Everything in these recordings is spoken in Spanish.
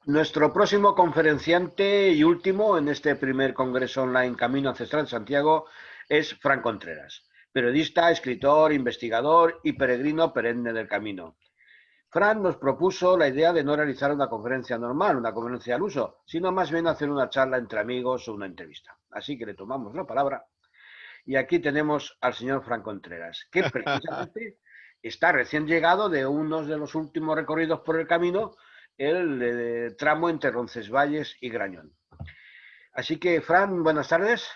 Nuestro próximo conferenciante y último en este primer congreso online Camino Ancestral de Santiago es Fran Contreras, periodista, escritor, investigador y peregrino perenne del camino. Fran nos propuso la idea de no realizar una conferencia normal, una conferencia al uso, sino más bien hacer una charla entre amigos o una entrevista. Así que le tomamos la palabra y aquí tenemos al señor Fran Contreras, que precisamente está recién llegado de uno de los últimos recorridos por el camino, el tramo entre Roncesvalles y Grañón. Así que, Fran, buenas tardes.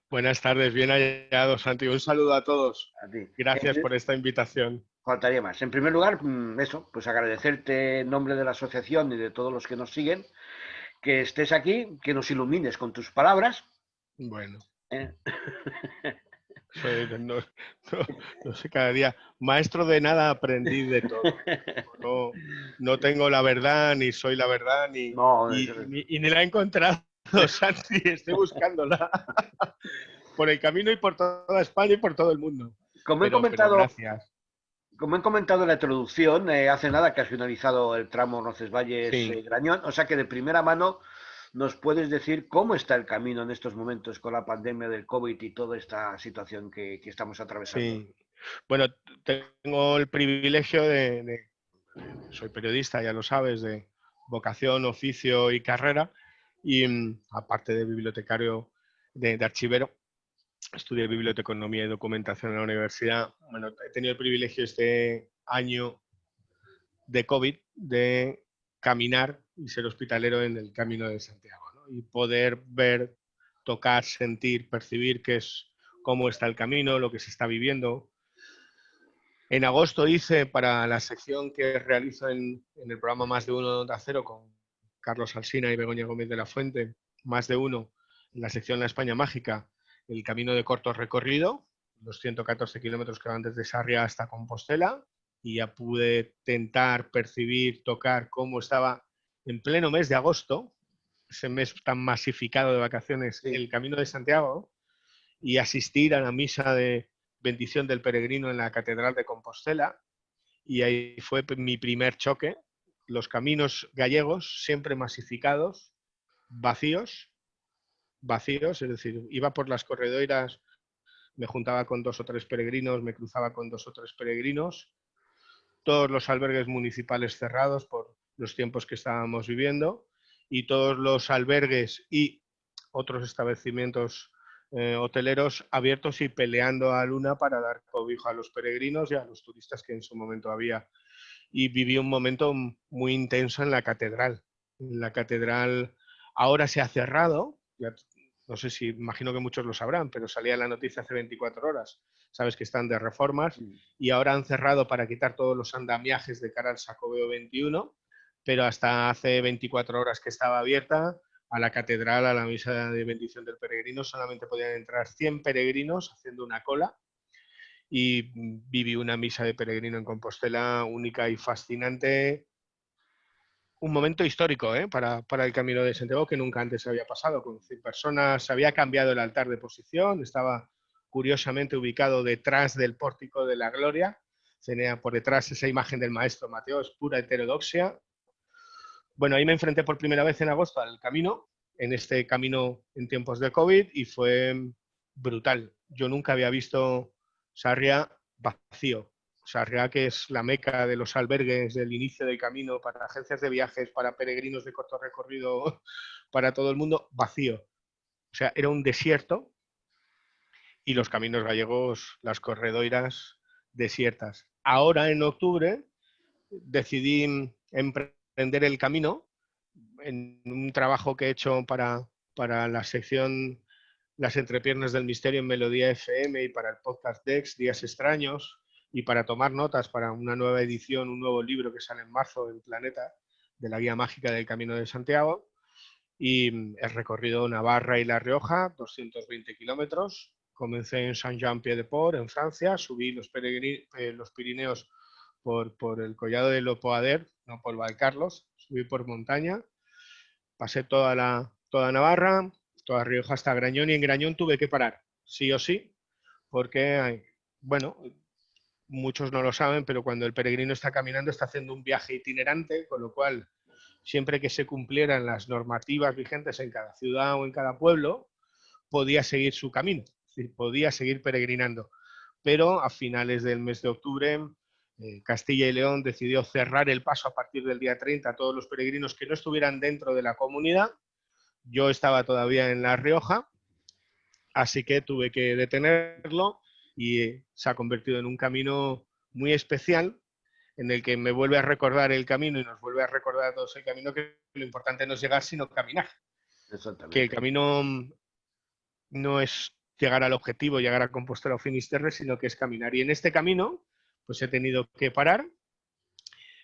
Buenas tardes, bien hallado, Santi. Un saludo a todos. A ti. Gracias por esta invitación. Faltaría más. En primer lugar, eso, pues agradecerte en nombre de la asociación y de todos los que nos siguen, que estés aquí, que nos ilumines con tus palabras. Bueno, ¿Eh? no sé, cada día, maestro de nada, aprendiz de todo. No tengo la verdad, ni soy la verdad, No, ni la he encontrado, Santi. Estoy buscándola por el camino y por toda España y por todo el mundo. como he Pero comentado, gracias. Como he comentado en la introducción, hace nada que has finalizado el tramo Sí. Roncesvalles-Grañón, o sea que de primera mano nos puedes decir cómo está el camino en estos momentos con la pandemia del COVID y toda esta situación que estamos atravesando. Sí. Bueno, tengo el privilegio soy periodista, ya lo sabes, de vocación, oficio y carrera, y aparte de bibliotecario, de archivero, estudié biblioteconomía y documentación en la universidad. Bueno, he tenido el privilegio este año de COVID de caminar y ser hospitalero en el Camino de Santiago, ¿no? Y poder ver, tocar, sentir, percibir cómo está el camino, lo que se está viviendo. En agosto hice para la sección que realizo en el programa Más de Uno de Onda Cero con Carlos Alsina y Begoña Gómez de la Fuente, Más de Uno, en la sección La España Mágica, el camino de corto recorrido, los 114 kilómetros que van desde Sarria hasta Compostela, y ya pude tentar, percibir, tocar cómo estaba en pleno mes de agosto, ese mes tan masificado de vacaciones, Sí. el Camino de Santiago, y asistir a la misa de bendición del peregrino en la Catedral de Compostela, y ahí fue mi primer choque. Los caminos gallegos siempre masificados, vacíos, vacíos, es decir, iba por las corredoiras, me juntaba con 2 o 3 peregrinos, me cruzaba con 2 o 3 peregrinos, todos los albergues municipales cerrados por los tiempos que estábamos viviendo, y todos los albergues y otros establecimientos hoteleros abiertos y peleando a luna para dar cobijo a los peregrinos y a los turistas que en su momento había. Y viví un momento muy intenso en la catedral. La catedral ahora se ha cerrado, ya, no sé si, imagino que muchos lo sabrán, pero salía la noticia hace 24 horas, sabes que están de reformas, y ahora han cerrado para quitar todos los andamiajes de cara al Xacobeo 21, pero hasta hace 24 horas que estaba abierta, a la catedral, a la misa de bendición del peregrino, solamente podían entrar 100 peregrinos haciendo una cola, y viví una misa de peregrino en Compostela única y fascinante. Un momento histórico para el Camino de Santiago que nunca antes había pasado. Con 100 personas, se había cambiado el altar de posición, estaba curiosamente ubicado detrás del pórtico de la Gloria. Tenía por detrás esa imagen del maestro Mateo, es pura heterodoxia. Bueno, ahí me enfrenté por primera vez en agosto al camino, en este camino en tiempos de COVID, y fue brutal. Yo nunca había visto Sarria vacío. Sarria, que es la meca de los albergues del inicio del camino para agencias de viajes, para peregrinos de corto recorrido, para todo el mundo, vacío. O sea, era un desierto, y los caminos gallegos, las corredoiras desiertas. Ahora, en octubre, decidí emprender el camino en un trabajo que he hecho para la sección Las Entrepiernas del Misterio en Melodía FM y para el podcast Dex, Días Extraños, y para tomar notas para una nueva edición, un nuevo libro que sale en marzo en Planeta, de la Guía Mágica del Camino de Santiago. Y he recorrido Navarra y La Rioja, 220 kilómetros. Comencé en Saint-Jean-Pied-de-Port, en Francia, subí los Pirineos por el collado de Lopoader, no por Valcarlos, subí por montaña, pasé toda Navarra, toda Rioja hasta Grañón, y en Grañón tuve que parar, sí o sí, porque, bueno, muchos no lo saben, pero cuando el peregrino está caminando está haciendo un viaje itinerante, con lo cual siempre que se cumplieran las normativas vigentes en cada ciudad o en cada pueblo, podía seguir su camino, es decir, podía seguir peregrinando. Pero a finales del mes de octubre, Castilla y León decidió cerrar el paso a partir del día 30 a todos los peregrinos que no estuvieran dentro de la comunidad. Yo estaba todavía en La Rioja, así que tuve que detenerlo y se ha convertido en un camino muy especial en el que me vuelve a recordar el camino y nos vuelve a recordar a todos el camino, que lo importante no es llegar sino caminar. Que el camino no es llegar al objetivo, llegar a Compostela o Finisterre, sino que es caminar. Y en este camino pues he tenido que parar.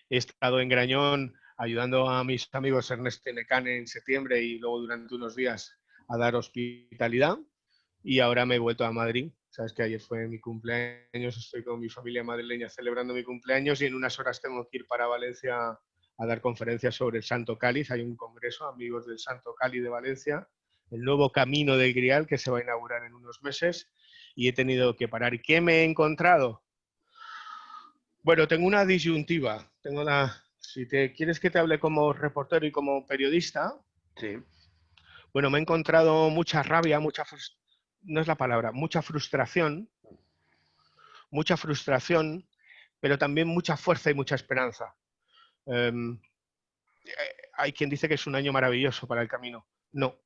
He estado en Grañón ayudando a mis amigos Ernesto y Necane en septiembre y luego durante unos días a dar hospitalidad. Y ahora me he vuelto a Madrid. Sabes que ayer fue mi cumpleaños, estoy con mi familia madrileña celebrando mi cumpleaños y en unas horas tengo que ir para Valencia a dar conferencias sobre el Santo Cáliz. Hay un congreso, amigos del Santo Cáliz de Valencia, el nuevo camino del Grial que se va a inaugurar en unos meses y he tenido que parar. ¿Y qué me he encontrado? Bueno, tengo una disyuntiva. Si te quieres que te hable como reportero y como periodista, sí. Bueno, me he encontrado mucha rabia, no es la palabra, mucha frustración, pero también mucha fuerza y mucha esperanza. Eh, hay quien dice que es un año maravilloso para el camino. No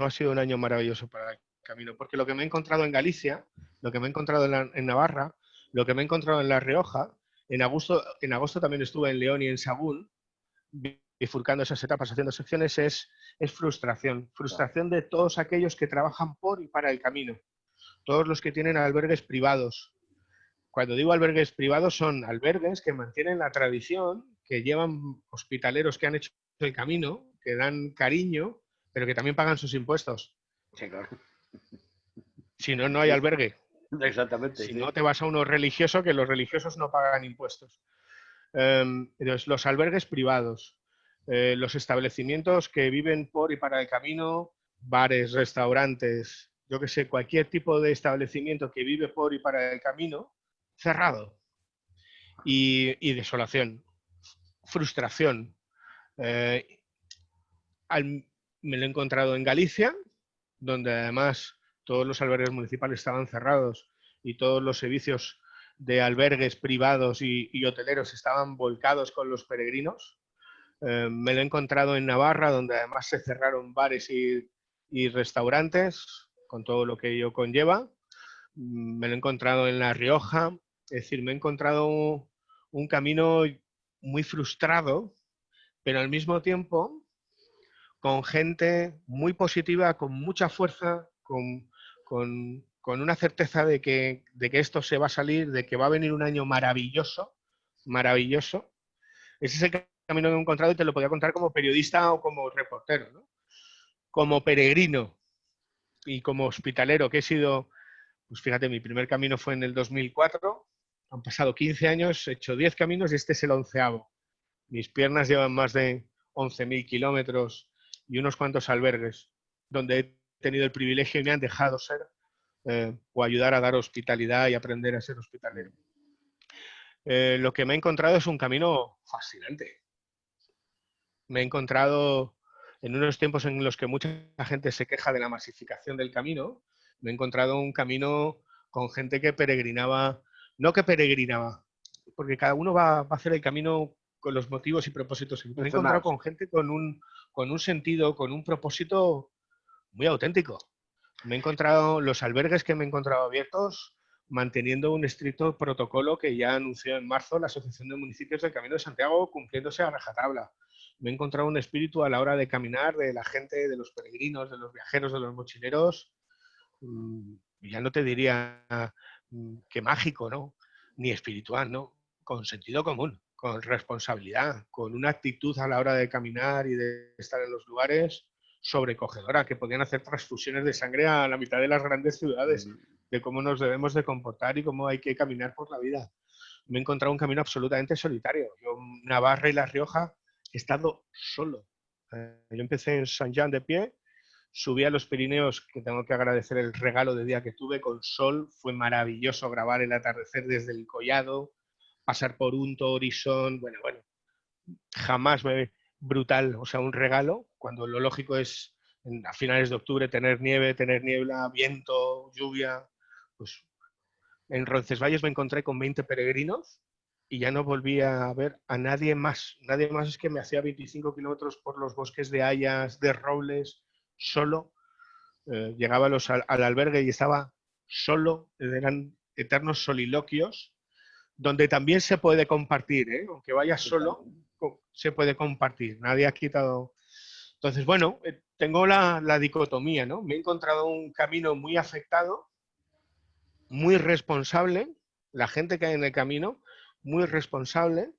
ha sido un año maravilloso para el camino, porque lo que me he encontrado en Galicia, lo que me he encontrado en Navarra, lo que me he encontrado en La Rioja, en agosto también estuve en León y en Sagún, bifurcando esas etapas, haciendo secciones, es frustración. Frustración de todos aquellos que trabajan por y para el camino. Todos los que tienen albergues privados. Cuando digo albergues privados, son albergues que mantienen la tradición, que llevan hospitaleros que han hecho el camino, que dan cariño, pero que también pagan sus impuestos. Sí, claro. Si no, no hay albergue. Exactamente. Si sí. no, te vas a uno religioso, que los religiosos no pagan impuestos. Entonces, los albergues privados, los establecimientos que viven por y para el camino, bares, restaurantes, yo que sé, cualquier tipo de establecimiento que vive por y para el camino, cerrado. Y desolación, frustración. Me lo he encontrado en Galicia, donde además todos los albergues municipales estaban cerrados y todos los servicios de albergues privados y hoteleros estaban volcados con los peregrinos. Me lo he encontrado en Navarra, donde además se cerraron bares y restaurantes, con todo lo que ello conlleva. Me lo he encontrado en La Rioja, es decir, me he encontrado un camino muy frustrado, pero al mismo tiempo con gente muy positiva, con mucha fuerza, con una certeza de que esto se va a salir, de que va a venir un año maravilloso, maravilloso. Ese es el camino que he encontrado y te lo podía contar como periodista o como reportero, ¿no? Como peregrino y como hospitalero, que he sido, pues fíjate, mi primer camino fue en el 2004, han pasado 15 años, he hecho 10 caminos y este es el 11º. Mis piernas llevan más de 11.000 kilómetros y unos cuantos albergues, donde he tenido el privilegio y me han dejado ser o ayudar a dar hospitalidad y aprender a ser hospitalero. Lo que me he encontrado es un camino fascinante. Me he encontrado en unos tiempos en los que mucha gente se queja de la masificación del camino, me he encontrado un camino con gente que peregrinaba, no que peregrinaba, porque cada uno va a hacer el camino con los motivos y propósitos. Me he encontrado con gente con un sentido, con un propósito muy auténtico. Me he encontrado los albergues que me he encontrado abiertos manteniendo un estricto protocolo que ya anunció en marzo la Asociación de Municipios del Camino de Santiago, cumpliéndose a rajatabla. Me he encontrado un espíritu a la hora de caminar de la gente, de los peregrinos, de los viajeros, de los mochileros. Ya no te diría que mágico, ¿no? Ni espiritual, ¿no? Con sentido común, con responsabilidad, con una actitud a la hora de caminar y de estar en los lugares sobrecogedora, que podían hacer transfusiones de sangre a la mitad de las grandes ciudades, de cómo nos debemos de comportar y cómo hay que caminar por la vida. Me he encontrado un camino absolutamente solitario. Yo en Navarra y La Rioja he estado solo. Yo empecé en Saint-Jean-de-Pied, subí a los Pirineos, que tengo que agradecer el regalo de día que tuve con sol. Fue maravilloso grabar el atardecer desde el collado, pasar por un Torisón, bueno, jamás me brutal, o sea, un regalo, cuando lo lógico es a finales de octubre tener nieve, tener niebla, viento, lluvia. Pues en Roncesvalles me encontré con 20 peregrinos y ya no volví a ver a nadie más. Nadie más, es que me hacía 25 kilómetros por los bosques de hayas, de robles, solo. Llegaba al albergue y estaba solo, eran eternos soliloquios, donde también se puede compartir, ¿eh? Aunque vayas solo, se puede compartir. Nadie ha quitado. Entonces, bueno, tengo la dicotomía, ¿no? Me he encontrado un camino muy afectado, muy responsable, la gente que hay en el camino, muy responsable,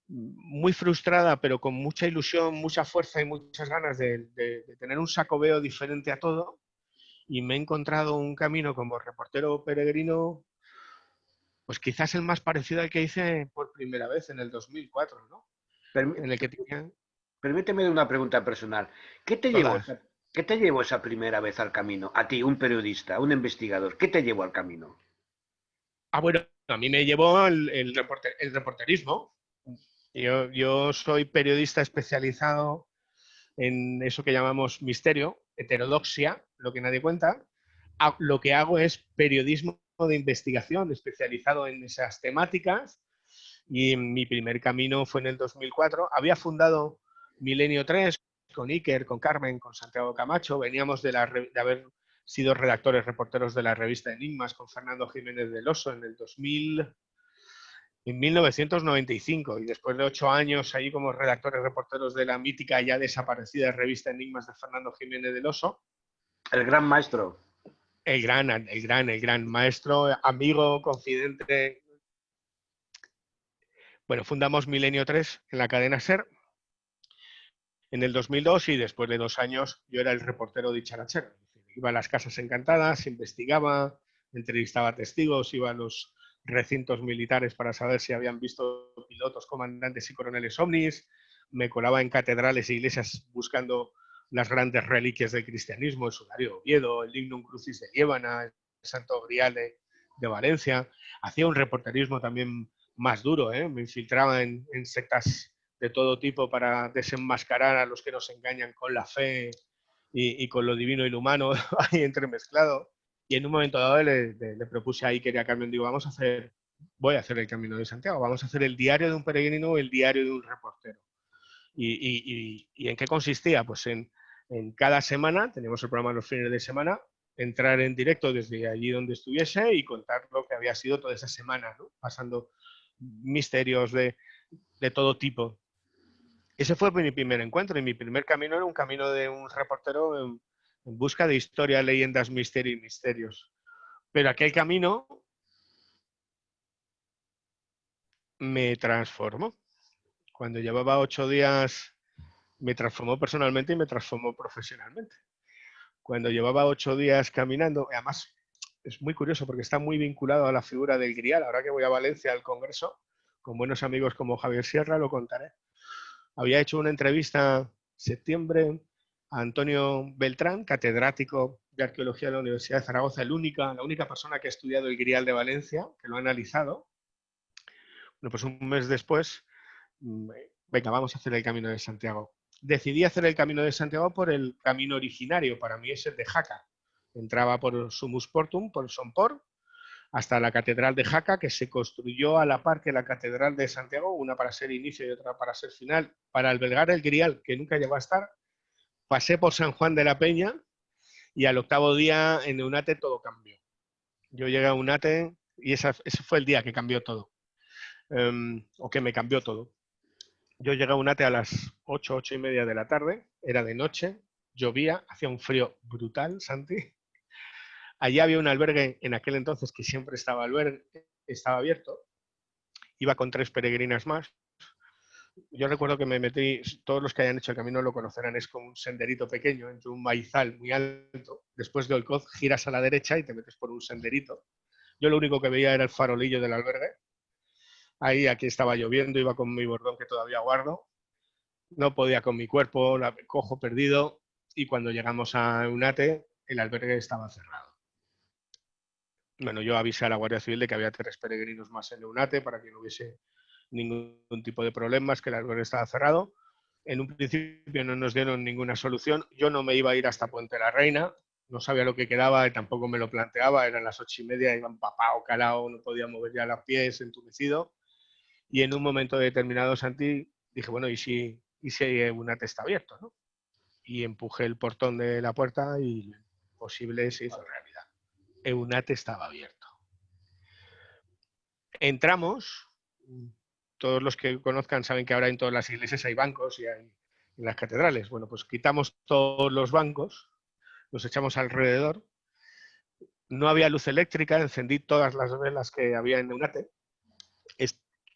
muy frustrada, pero con mucha ilusión, mucha fuerza y muchas ganas de tener un sacobeo diferente a todo. Y me he encontrado un camino como reportero peregrino, pues quizás el más parecido al que hice por primera vez en el 2004, ¿no? En el que tenía Permíteme una pregunta personal. ¿Qué te llevó todas. esa, qué te llevó esa primera vez al camino? A ti, un periodista, un investigador. ¿Qué te llevó al camino? Bueno, a mí me llevó el reporterismo. Yo soy periodista especializado en eso que llamamos misterio, heterodoxia, lo que nadie cuenta. Lo que hago es periodismo de investigación especializado en esas temáticas, y mi primer camino fue en el 2004. Había fundado Milenio 3 con Iker, con Carmen, con Santiago Camacho. Veníamos de haber sido redactores, reporteros de la revista Enigmas con Fernando Jiménez del Oso en el 2000, en 1995, y después de 8 años ahí como redactores, reporteros de la mítica ya desaparecida revista Enigmas de Fernando Jiménez del Oso. El gran maestro. El gran maestro, amigo, confidente. Bueno, fundamos Milenio 3 en la cadena SER en el 2002, y después de 2 años yo era el reportero dicharachero. Iba a las casas encantadas, investigaba, entrevistaba testigos, iba a los recintos militares para saber si habían visto pilotos, comandantes y coroneles ovnis, me colaba en catedrales e iglesias buscando las grandes reliquias del cristianismo, el sudario de Oviedo, el Lignum Crucis de Liébana, el Santo Grial de Valencia. Hacía un reporterismo también más duro, ¿eh? Me infiltraba en sectas de todo tipo para desenmascarar a los que nos engañan con la fe y con lo divino y lo humano ahí entremezclado. Y en un momento dado le propuse a Iker y a Carmen, digo, voy a hacer el Camino de Santiago, vamos a hacer el diario de un peregrino, el diario de un reportero. ¿Y en qué consistía? Pues en cada semana, teníamos el programa los fines de semana, entrar en directo desde allí donde estuviese y contar lo que había sido toda esa semana, ¿no? Pasando misterios de todo tipo. Ese fue mi primer encuentro, y mi primer camino era un camino de un reportero en busca de historia, leyendas, misterio y misterios. Pero aquel camino me transformó. Cuando llevaba 8 días, me transformó personalmente y me transformó profesionalmente. Cuando llevaba 8 días caminando, además es muy curioso porque está muy vinculado a la figura del Grial. Ahora que voy a Valencia al Congreso, con buenos amigos como Javier Sierra, lo contaré. Había hecho una entrevista en septiembre a Antonio Beltrán, catedrático de Arqueología de la Universidad de Zaragoza, la única persona que ha estudiado el Grial de Valencia, que lo ha analizado. Bueno, pues un mes después, venga, vamos a hacer el Camino de Santiago. Decidí hacer el Camino de Santiago por el camino originario, para mí es el de Jaca. Entraba por Sumus Portum, por Somport, hasta la Catedral de Jaca, que se construyó a la par que la Catedral de Santiago, una para ser inicio y otra para ser final, para albergar el Grial, que nunca llegó a estar. Pasé por San Juan de la Peña y al 8º día en Eunate todo cambió. Yo llegué a Eunate y ese fue el día que cambió todo, o que me cambió todo. Yo llegué a Eunate a las 8:30 de la tarde, era de noche, llovía, hacía un frío brutal, Santi. Allí había un albergue en aquel entonces que siempre estaba abierto. Iba con 3 peregrinas más. Yo recuerdo que me metí, todos los que hayan hecho el camino lo conocerán, es como un senderito pequeño entre un maizal muy alto. Después de Olcoz giras a la derecha y te metes por un senderito. Yo lo único que veía era el farolillo del albergue. Ahí, aquí estaba lloviendo, iba con mi bordón que todavía guardo. No podía con mi cuerpo, cojo perdido, y cuando llegamos a Eunate, el albergue estaba cerrado. Bueno, yo avisé a la Guardia Civil de que había 3 peregrinos más en Eunate para que no hubiese ningún tipo de problemas, que el albergue estaba cerrado. En un principio no nos dieron ninguna solución. Yo no me iba a ir hasta Puente la Reina, no sabía lo que quedaba y tampoco me lo planteaba. Eran las 8:30, iba empapado, calado, no podía mover ya los pies, entumecido. Y en un momento determinado, Santi, dije, bueno, ¿y si Eunate está abierto, ¿no? Y empujé el portón de la puerta y lo imposible se hizo realidad. Eunate estaba abierto. Entramos, todos los que conozcan saben que ahora en todas las iglesias hay bancos y hay en las catedrales. Bueno, pues quitamos todos los bancos, los echamos alrededor. No había luz eléctrica, encendí todas las velas que había en Eunate.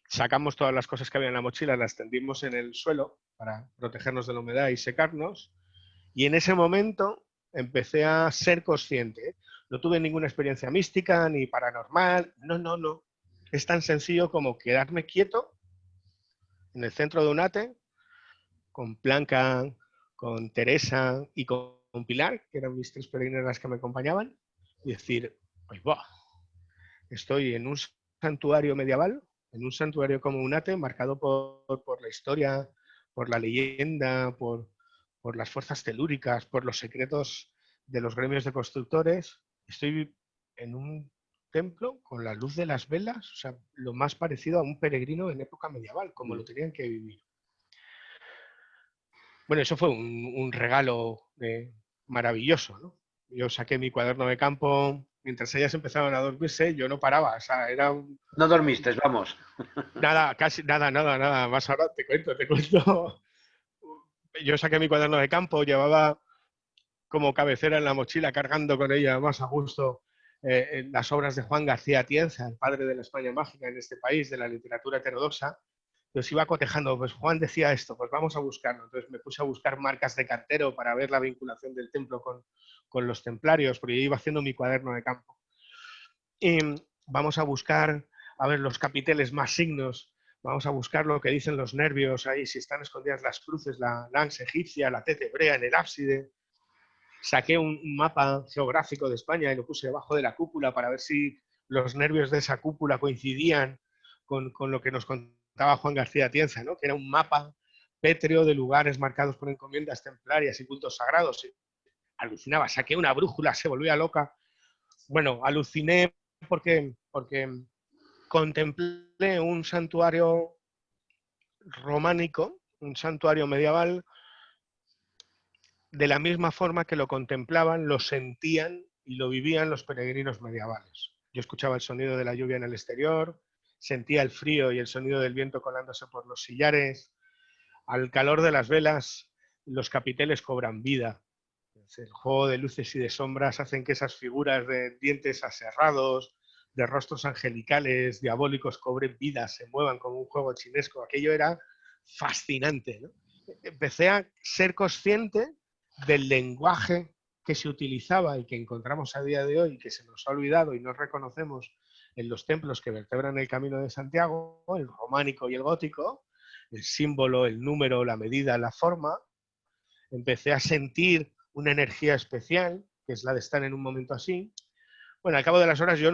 Sacamos todas las cosas que había en la mochila, las tendimos en el suelo para protegernos de la humedad y secarnos. Y en ese momento empecé a ser consciente. No tuve ninguna experiencia mística ni paranormal. No. Es tan sencillo como quedarme quieto en el centro de Eunate con Blanca, con Teresa y con Pilar, que eran mis 3 peregrinas que me acompañaban, y decir, pues va, estoy en un santuario medieval, en un santuario como Eunate, marcado por la historia, por la leyenda, por las fuerzas telúricas, por los secretos de los gremios de constructores. Estoy en un templo con la luz de las velas, o sea, lo más parecido a un peregrino en época medieval, como lo tenían que vivir. Bueno, eso fue un regalo maravilloso, ¿no? Yo saqué mi cuaderno de campo, mientras ellas empezaban a dormirse, yo no paraba, o sea, era un... No dormiste, vamos. Nada, casi nada, más ahora te cuento. Yo saqué mi cuaderno de campo, llevaba como cabecera en la mochila, cargando con ella más a gusto las obras de Juan García Atienza, el padre de la España mágica en este país, de la literatura heterodoxa. Entonces iba cotejando, pues Juan decía esto, pues vamos a buscarlo. Entonces me puse a buscar marcas de cartero para ver la vinculación del templo con los templarios, porque yo iba haciendo mi cuaderno de campo. Y vamos a buscar, a ver, los capiteles más signos, vamos a buscar lo que dicen los nervios ahí, si están escondidas las cruces, la lance egipcia, la teta hebrea en el ábside. Saqué un mapa geográfico de España y lo puse debajo de la cúpula para ver si los nervios de esa cúpula coincidían con lo que nos contaba Juan García Atienza, ¿no? Que era un mapa pétreo de lugares marcados por encomiendas templarias y cultos sagrados. Alucinaba, saqué una brújula, se volvía loca. Bueno, aluciné porque contemplé un santuario románico, un santuario medieval, de la misma forma que lo contemplaban, lo sentían y lo vivían los peregrinos medievales. Yo escuchaba el sonido de la lluvia en el exterior, sentía el frío y el sonido del viento colándose por los sillares. Al calor de las velas, los capiteles cobran vida. El juego de luces y de sombras hacen que esas figuras de dientes aserrados, de rostros angelicales, diabólicos, cobren vida, se muevan como un juego chinesco. Aquello era fascinante, ¿no? Empecé a ser consciente del lenguaje que se utilizaba y que encontramos a día de hoy, que se nos ha olvidado y no reconocemos en los templos que vertebran el Camino de Santiago, el románico y el gótico, el símbolo, el número, la medida, la forma. Empecé a sentir una energía especial, que es la de estar en un momento así. Bueno, al cabo de las horas yo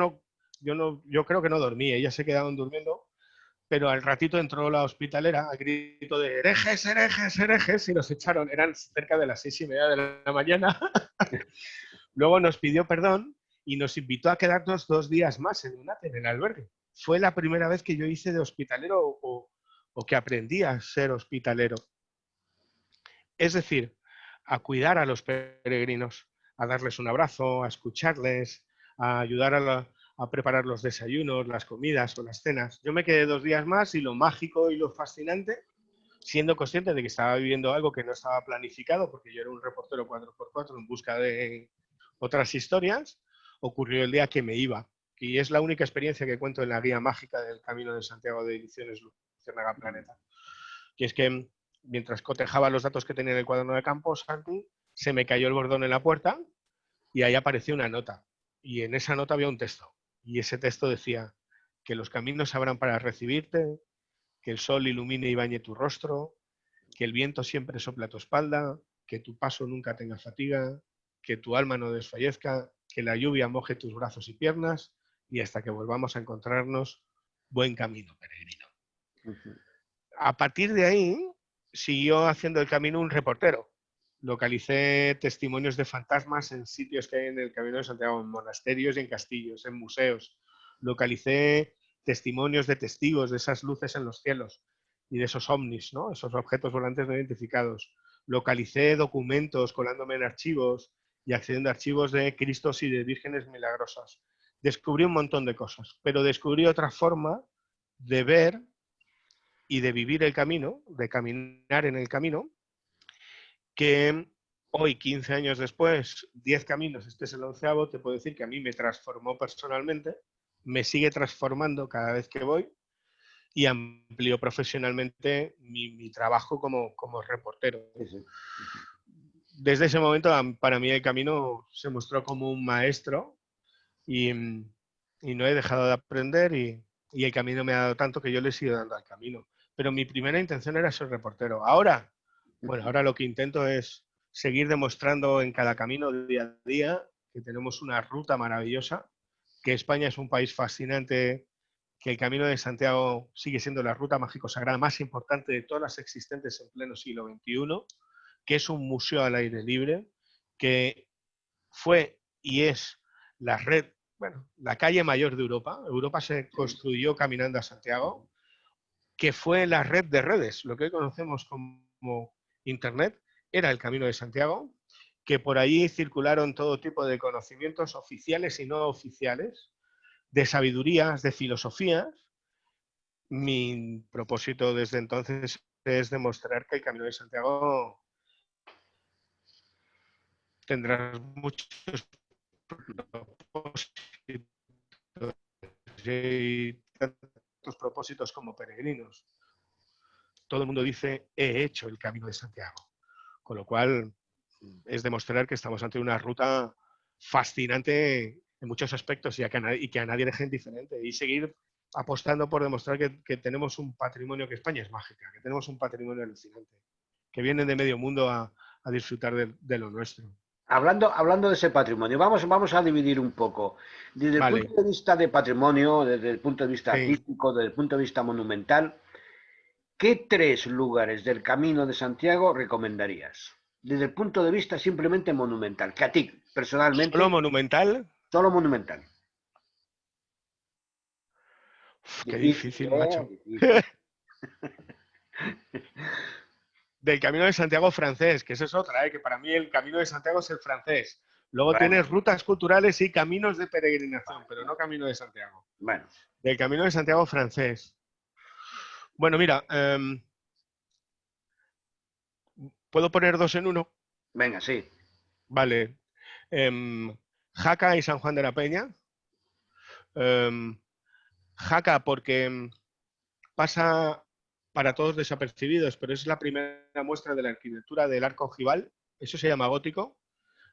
creo que no dormí, ellas se quedaron durmiendo, pero al ratito entró la hospitalera al grito de herejes, herejes, herejes, y nos echaron, eran cerca de las 6:30 de la mañana. Luego nos pidió perdón y nos invitó a quedarnos 2 días más en Eunate, en el albergue. Fue la primera vez que yo hice de hospitalero o que aprendí a ser hospitalero. Es decir, a cuidar a los peregrinos, a darles un abrazo, a escucharles, a ayudar a preparar los desayunos, las comidas o las cenas. Yo me quedé 2 días más y lo mágico y lo fascinante, siendo consciente de que estaba viviendo algo que no estaba planificado, porque yo era un reportero 4x4 en busca de otras historias, ocurrió el día que me iba. Y es la única experiencia que cuento en la guía mágica del Camino de Santiago de Ediciones Luciérnaga Planeta. Y es que mientras cotejaba los datos que tenía en el cuaderno de campo, Santi, se me cayó el bordón en la puerta y ahí apareció una nota. Y en esa nota había un texto. Y ese texto decía que los caminos se abran para recibirte, que el sol ilumine y bañe tu rostro, que el viento siempre sopla a tu espalda, que tu paso nunca tenga fatiga, que tu alma no desfallezca, que la lluvia moje tus brazos y piernas y hasta que volvamos a encontrarnos, buen camino, peregrino. A partir de ahí, siguió haciendo el camino un reportero. Localicé testimonios de fantasmas en sitios que hay en el Camino de Santiago, en monasterios y en castillos, en museos. Localicé testimonios de testigos de esas luces en los cielos y de esos ovnis, ¿no? Esos objetos volantes no identificados. Localicé documentos colándome en archivos y accediendo a archivos de Cristos y de vírgenes milagrosas. Descubrí un montón de cosas, pero descubrí otra forma de ver y de vivir el camino, de caminar en el camino, que hoy, 15 años después, 10 caminos, este es el 11º, te puedo decir que a mí me transformó personalmente, me sigue transformando cada vez que voy y amplió profesionalmente mi trabajo como reportero. Desde ese momento, para mí el camino se mostró como un maestro y no he dejado de aprender y el camino me ha dado tanto que yo le sigo dando al camino. Pero mi primera intención era ser reportero. Ahora, bueno, ahora lo que intento es seguir demostrando en cada camino día a día que tenemos una ruta maravillosa, que España es un país fascinante, que el Camino de Santiago sigue siendo la ruta mágico-sagrada más importante de todas las existentes en pleno siglo XXI, que es un museo al aire libre, que fue y es la red, bueno, la calle mayor de Europa. Europa se construyó caminando a Santiago, que fue la red de redes, lo que hoy conocemos como Internet, era el Camino de Santiago, que por allí circularon todo tipo de conocimientos oficiales y no oficiales, de sabidurías, de filosofías. Mi propósito desde entonces es demostrar que el Camino de Santiago tendrá muchos propósitos y tantos propósitos como peregrinos. Todo el mundo dice, he hecho el Camino de Santiago. Con lo cual, es demostrar que estamos ante una ruta fascinante en muchos aspectos y que a nadie deje indiferente. Y seguir apostando por demostrar que tenemos un patrimonio, que España es mágica, que tenemos un patrimonio alucinante, que vienen de medio mundo a disfrutar de lo nuestro. Hablando de ese patrimonio, vamos a dividir un poco. Desde el punto de vista de patrimonio, desde el punto de vista artístico, desde el punto de vista monumental, ¿qué 3 lugares del Camino de Santiago recomendarías? Desde el punto de vista simplemente monumental, que a ti, personalmente... ¿Solo monumental? Solo monumental. Uf, qué difícil, macho. Del Camino de Santiago francés, que esa es otra, que para mí el Camino de Santiago es el francés. Luego tienes rutas culturales y caminos de peregrinación, pero no Camino de Santiago. Bueno. Del Camino de Santiago francés. Bueno, mira, ¿puedo poner 2 en 1? Venga, sí. Vale. Jaca y San Juan de la Peña. Jaca porque pasa para todos desapercibidos, pero es la primera muestra de la arquitectura del arco ojival. Eso se llama gótico.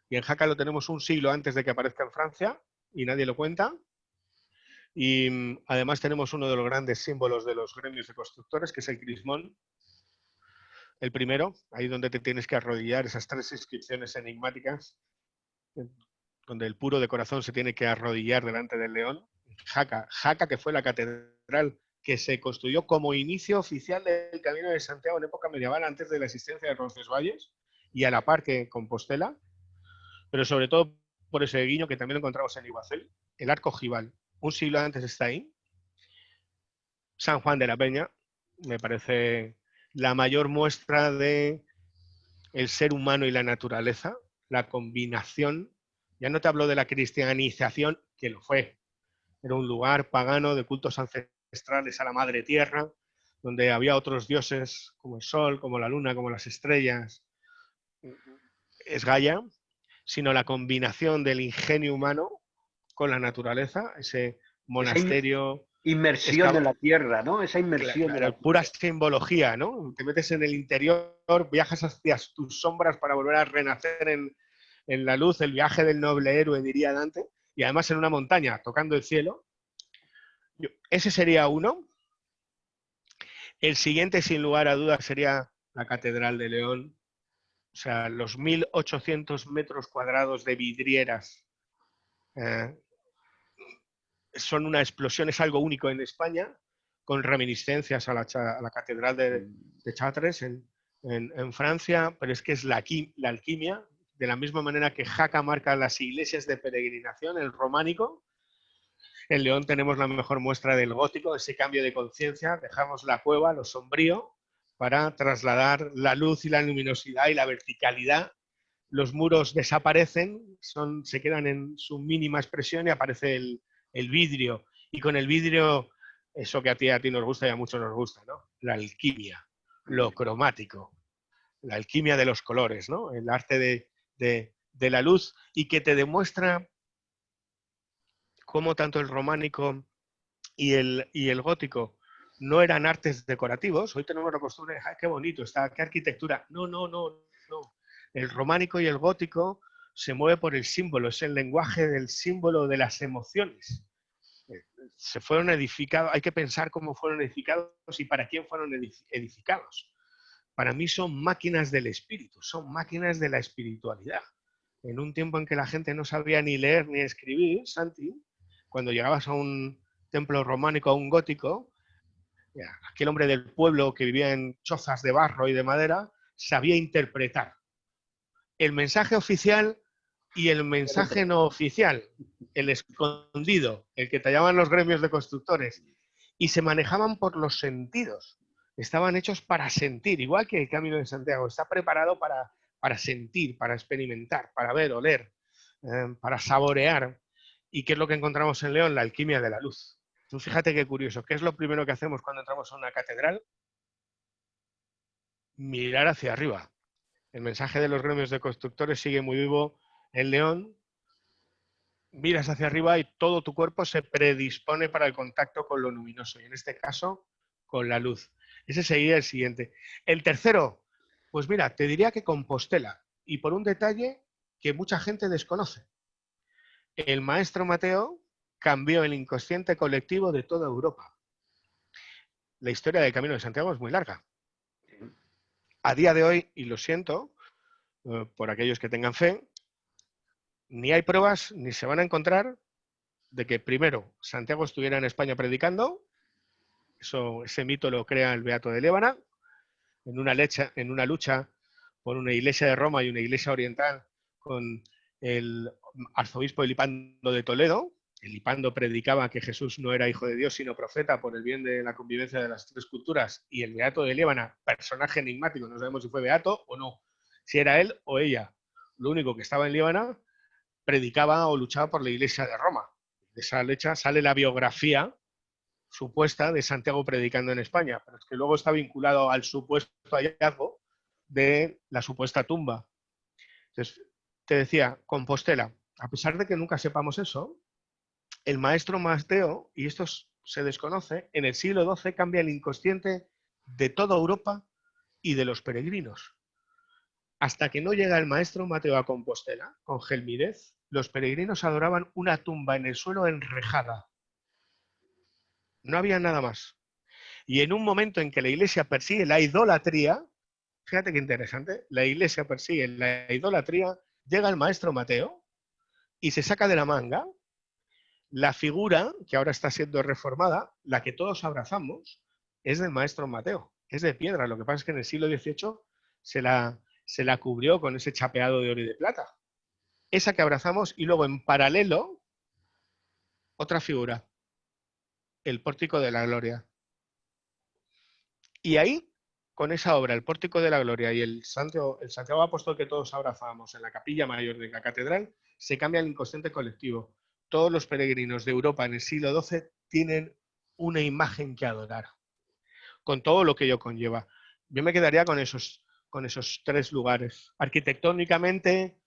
Y en Jaca lo tenemos un siglo antes de que aparezca en Francia y nadie lo cuenta. Y además tenemos uno de los grandes símbolos de los gremios de constructores, que es el crismón. El primero, ahí donde te tienes que arrodillar, esas 3 inscripciones enigmáticas, donde el puro de corazón se tiene que arrodillar delante del león. Jaca, que fue la catedral que se construyó como inicio oficial del Camino de Santiago en época medieval, antes de la existencia de Roncesvalles, y a la par que Compostela, pero sobre todo por ese guiño que también lo encontramos en Iguacel, el arco ojival. Un siglo antes está ahí. San Juan de la Peña, me parece la mayor muestra de el ser humano y la naturaleza, la combinación. Ya no te hablo de la cristianización, que lo fue. Era un lugar pagano de cultos ancestrales a la madre tierra, donde había otros dioses como el sol, como la luna, como las estrellas. Es Gaia, sino la combinación del ingenio humano con la naturaleza, ese monasterio. Inmersión en la tierra, ¿no? Esa inmersión de la pura simbología, ¿no? Te metes en el interior, viajas hacia tus sombras para volver a renacer en la luz, el viaje del noble héroe, diría Dante, y además en una montaña, tocando el cielo. Ese sería uno. El siguiente, sin lugar a dudas, sería la Catedral de León. O sea, los 1.800 metros cuadrados de vidrieras son una explosión, es algo único en España, con reminiscencias a la catedral de Chartres en Francia, pero es que es la alquimia, de la misma manera que Jaca marca las iglesias de peregrinación, el románico. En León tenemos la mejor muestra del gótico, ese cambio de conciencia, dejamos la cueva, lo sombrío, para trasladar la luz y la luminosidad y la verticalidad. Los muros desaparecen, se quedan en su mínima expresión y aparece el vidrio. Y con el vidrio, eso que a ti nos gusta y a muchos nos gusta, ¿no? La alquimia, lo cromático, la alquimia de los colores, ¿no? El arte de la luz, y que te demuestra cómo tanto el románico y el gótico no eran artes decorativos. Hoy tenemos la costumbre de, ¡ay, qué bonito está, qué arquitectura! No, no, no, no. El románico y el gótico se mueve por el símbolo, es el lenguaje del símbolo de las emociones. Se fueron edificados, hay que pensar cómo fueron edificados y para quién fueron edificados. Para mí son máquinas del espíritu, son máquinas de la espiritualidad. En un tiempo en que la gente no sabía ni leer ni escribir, Santi, cuando llegabas a un templo románico, a un gótico, aquel hombre del pueblo que vivía en chozas de barro y de madera, sabía interpretar el mensaje oficial y el mensaje no oficial, el escondido, el que tallaban los gremios de constructores, y se manejaban por los sentidos. Estaban hechos para sentir, igual que el Camino de Santiago, está preparado para sentir, para experimentar, para ver, oler, para saborear. ¿Y qué es lo que encontramos en León? La alquimia de la luz. Tú fíjate qué curioso, ¿qué es lo primero que hacemos cuando entramos a una catedral? Mirar hacia arriba. El mensaje de los gremios de constructores sigue muy vivo en León. Miras hacia arriba y todo tu cuerpo se predispone para el contacto con lo luminoso, y en este caso, con la luz. Ese sería el siguiente. El tercero, pues mira, te diría que Compostela, y por un detalle que mucha gente desconoce. El maestro Mateo cambió el inconsciente colectivo de toda Europa. La historia del Camino de Santiago es muy larga. A día de hoy, y lo siento, por aquellos que tengan fe, ni hay pruebas ni se van a encontrar de que primero Santiago estuviera en España predicando. Ese mito lo crea el Beato de Lévana, en una lucha por una iglesia de Roma y una iglesia oriental con el arzobispo Elipando de Toledo. Elipando predicaba que Jesús no era hijo de Dios sino profeta por el bien de la convivencia de las tres culturas, y el Beato de Lévana, personaje enigmático, no sabemos si fue beato o no, si era él o ella, lo único que estaba en Líbana, predicaba o luchaba por la iglesia de Roma. De esa lecha sale la biografía supuesta de Santiago predicando en España, pero es que luego está vinculado al supuesto hallazgo de la supuesta tumba. Entonces, te decía, Compostela, a pesar de que nunca sepamos eso, el maestro Mateo, y esto se desconoce, en el siglo XII cambia el inconsciente de toda Europa y de los peregrinos. Hasta que no llega el maestro Mateo a Compostela, con Gelmírez, los peregrinos adoraban una tumba en el suelo enrejada. No había nada más. Y en un momento en que la iglesia persigue la idolatría, fíjate qué interesante, la iglesia persigue la idolatría, llega el maestro Mateo y se saca de la manga la figura que ahora está siendo reformada, la que todos abrazamos, es del maestro Mateo, es de piedra. Lo que pasa es que en el siglo XVIII se la cubrió con ese chapeado de oro y de plata. Esa que abrazamos, y luego en paralelo, otra figura, el Pórtico de la Gloria. Y ahí, con esa obra, el Pórtico de la Gloria y el Santiago Apóstol que todos abrazamos en la capilla mayor de la catedral, se cambia el inconsciente colectivo. Todos los peregrinos de Europa en el siglo XII tienen una imagen que adorar, con todo lo que ello conlleva. Yo me quedaría con esos tres lugares. Arquitectónicamente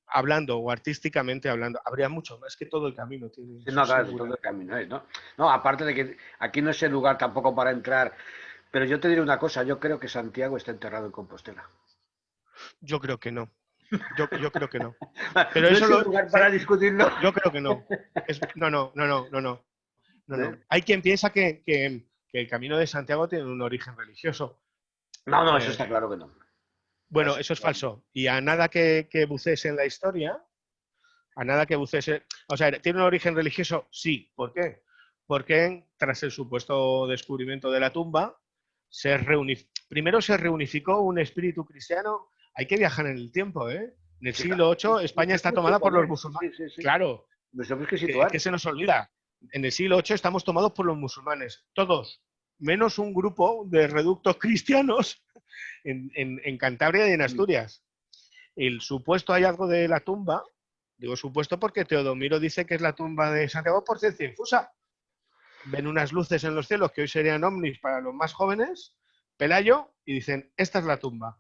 hablando o artísticamente hablando, habría mucho más, que todo el camino tiene. Sí, no, claro, todo el camino es, ¿no? No, aparte de que aquí no es el lugar tampoco para entrar, pero yo te diré una cosa, yo creo que Santiago está enterrado en Compostela. Yo creo que no. Yo creo que no. Pero no eso es el lugar para discutirlo. Yo creo que no. No. Hay quien piensa que el Camino de Santiago tiene un origen religioso. No, eso está claro que no. Bueno, eso es falso. Y a nada que bucees en la historia, a nada que bucees... O sea, ¿tiene un origen religioso? Sí. ¿Por qué? porque tras el supuesto descubrimiento de la tumba, primero se reunificó un espíritu cristiano. Hay que viajar en el tiempo, ¿eh? En el Sí, siglo VIII España está tomada por los sí, musulmanes. sí, sí. Claro, Nos tenemos que es situar. que se nos olvida. En el siglo VIII estamos tomados por los musulmanes, todos, menos un grupo de reductos cristianos en Cantabria y en Asturias. El supuesto hallazgo de la tumba, digo supuesto porque Teodomiro dice que es la tumba de Santiago por ciencia infusa. Ven unas luces en los cielos que hoy serían ovnis para los más jóvenes, Pelayo, y dicen, esta es la tumba.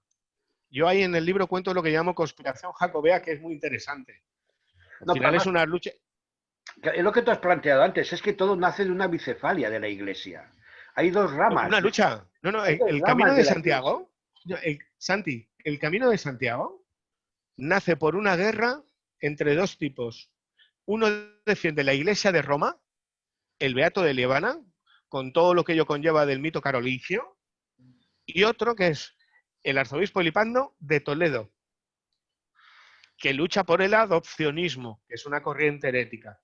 Yo ahí en el libro cuento lo que llamo conspiración jacobea, que es muy interesante. Al No, pero final es además, una lucha. es lo que tú has planteado antes, es que todo nace de una bicefalia de la Iglesia. Hay dos ramas. Una lucha. No, no, Hay dos el camino ramas de de la Iglesia. Santiago, Santi, el camino de Santiago nace por una guerra entre dos tipos. Uno defiende la iglesia de Roma, el Beato de Liébana, con todo lo que ello conlleva del mito carolingio, y otro que es el arzobispo Elipando de Toledo, que lucha por el adopcionismo, que es una corriente herética.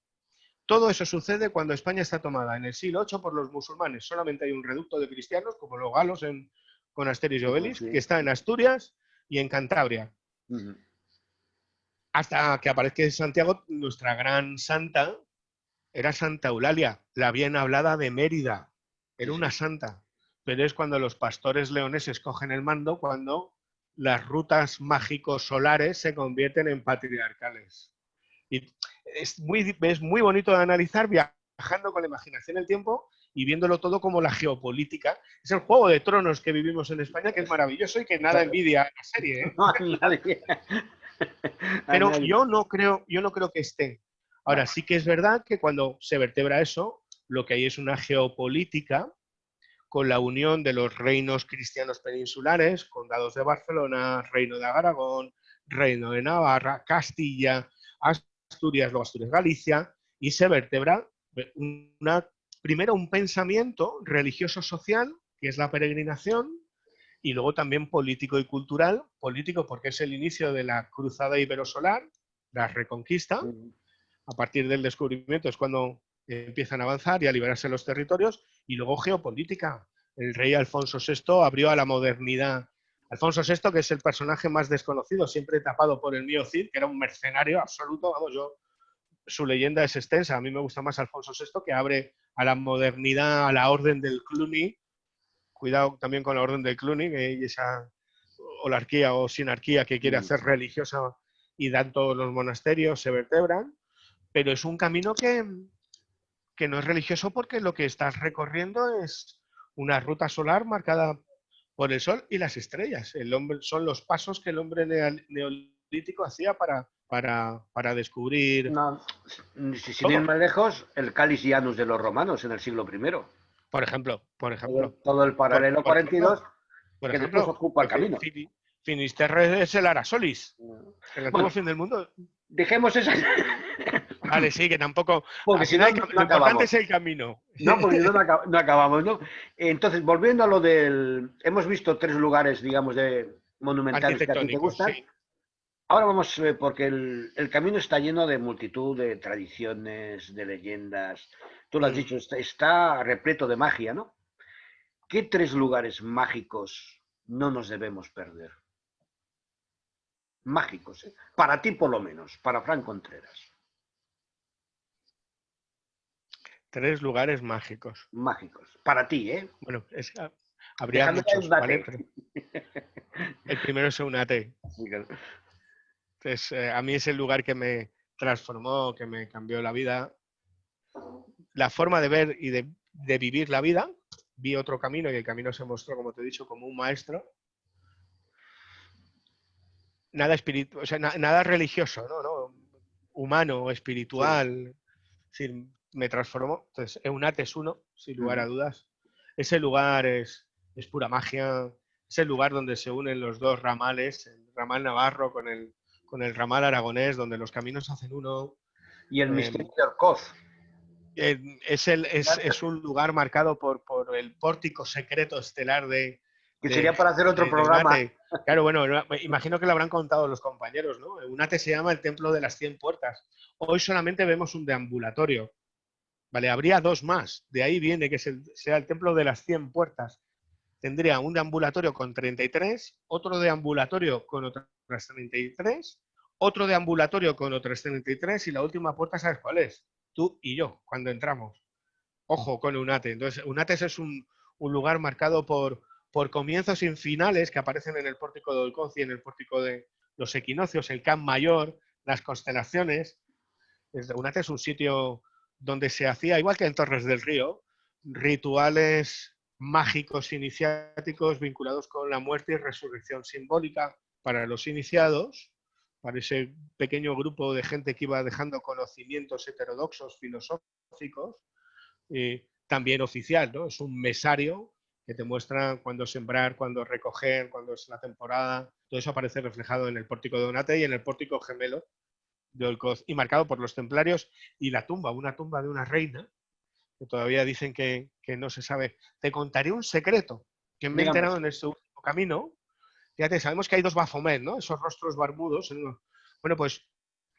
Todo eso sucede cuando España está tomada en el siglo VIII por los musulmanes. Solamente hay un reducto de cristianos, como los galos con Asterix y Obelix, Sí. que está en Asturias y en Cantabria. Hasta que aparezca en Santiago, nuestra gran santa era Santa Eulalia, la bien hablada de Mérida. Era una santa. Pero es cuando los pastores leoneses cogen el mando, cuando las rutas mágicos solares se convierten en patriarcales. Y es muy bonito de analizar viajando con la imaginación el tiempo y viéndolo todo como la geopolítica. Es el Juego de Tronos que vivimos en España, que es maravilloso y que nada envidia a la serie, ¿eh? No hay nadie. Pero yo no creo que esté. Ahora, sí que es verdad que cuando se vertebra eso, lo que hay es una geopolítica con la unión de los reinos cristianos peninsulares, condados de Barcelona, Reino de Aragón, Reino de Navarra, Castilla, Asturias, luego Asturias-Galicia, y se vertebra primero un pensamiento religioso-social, que es la peregrinación, y luego también político y cultural. Político porque es el inicio de la cruzada iberosolar, la reconquista. A partir del descubrimiento es cuando empiezan a avanzar y a liberarse los territorios. Y luego geopolítica. El rey Alfonso VI abrió a la modernidad. Alfonso VI, que es el personaje más desconocido, siempre tapado por el mío Cid, que era un mercenario absoluto. Vamos, su leyenda es extensa. A mí me gusta más Alfonso VI, que abre a la modernidad, a la orden del Cluny. Cuidado también con la orden del Cluny, y esa olarquía o sinarquía que quiere hacer religiosa, y dan todos los monasterios, se vertebran, pero es un camino que no es religioso porque lo que estás recorriendo es una ruta solar marcada por el sol y las estrellas. Son los pasos que el hombre neolítico hacía para descubrir. No, sin ir más lejos, el Calis Janus de los romanos en el siglo I. Por ejemplo. Todo el paralelo 42 Por que después ejemplo, ocupa el camino. Finisterre es el Arasolis, el antiguo Bueno, fin del mundo. dejemos esa. Vale, sí, que tampoco. Porque si no, no lo importante acabamos. es el camino. No, porque si no, no acabamos, ¿no? Entonces, volviendo a lo del. Hemos visto tres lugares, digamos, de monumentales que a ti te gustan. Sí. Ahora vamos, porque el camino está lleno de multitud de tradiciones, de leyendas. Tú lo has dicho, está repleto de magia, ¿no? ¿Qué tres lugares mágicos no nos debemos perder? Mágicos, ¿eh? Para ti por lo menos, para Fran Contreras. Tres lugares mágicos. Mágicos. Para ti, ¿eh? Bueno, habría muchos, ¿vale? Pero el primero es Eunate. Entonces, a mí es el lugar que me transformó, que me cambió la vida. La forma de ver y de vivir la vida. Vi otro camino y el camino se mostró, como te he dicho, como un maestro. Nada espiritual, o sea, nada religioso, ¿no? Humano, espiritual. Sí. Es decir, me transformó. Entonces, Eunate es uno, sin lugar a dudas. Ese lugar es pura magia. Es el lugar donde se unen los dos ramales, el ramal navarro con el ramal aragonés, donde los caminos hacen uno. Y el misterio del Coz. Es un lugar marcado por el pórtico secreto estelar que sería para hacer otro programa. Claro, bueno, imagino que lo habrán contado los compañeros, ¿no? Eunate se llama el Templo de las 100 Puertas. Hoy solamente vemos un deambulatorio. ¿vale? Habría dos más. De ahí viene que sea el templo de las 100 puertas. Tendría un deambulatorio con 33, otro deambulatorio con otras 33, otro deambulatorio con otras 33 y la última puerta, ¿sabes cuál es? Tú y yo, cuando entramos. Ojo con Eunate. Entonces, Eunate es un lugar marcado por comienzos y finales que aparecen en el pórtico de Olcoz y en el pórtico de los equinoccios, el Camp Mayor, las constelaciones. Eunate es un sitio donde se hacía, igual que en Torres del Río, rituales mágicos iniciáticos vinculados con la muerte y resurrección simbólica para los iniciados, para ese pequeño grupo de gente que iba dejando conocimientos heterodoxos, filosóficos, también oficial, ¿no? Es un mesario que te muestra cuándo sembrar, cuándo recoger, cuándo es la temporada. Todo eso aparece reflejado en el pórtico de Eunate y en el pórtico gemelo de Olcoz, y marcado por los templarios y la tumba, una tumba de una reina, que todavía dicen que no se sabe. Te contaré un secreto que me he Dígame. enterado en este último camino. Fíjate, sabemos que hay dos Baphomet, ¿no? Esos rostros barbudos. Bueno, pues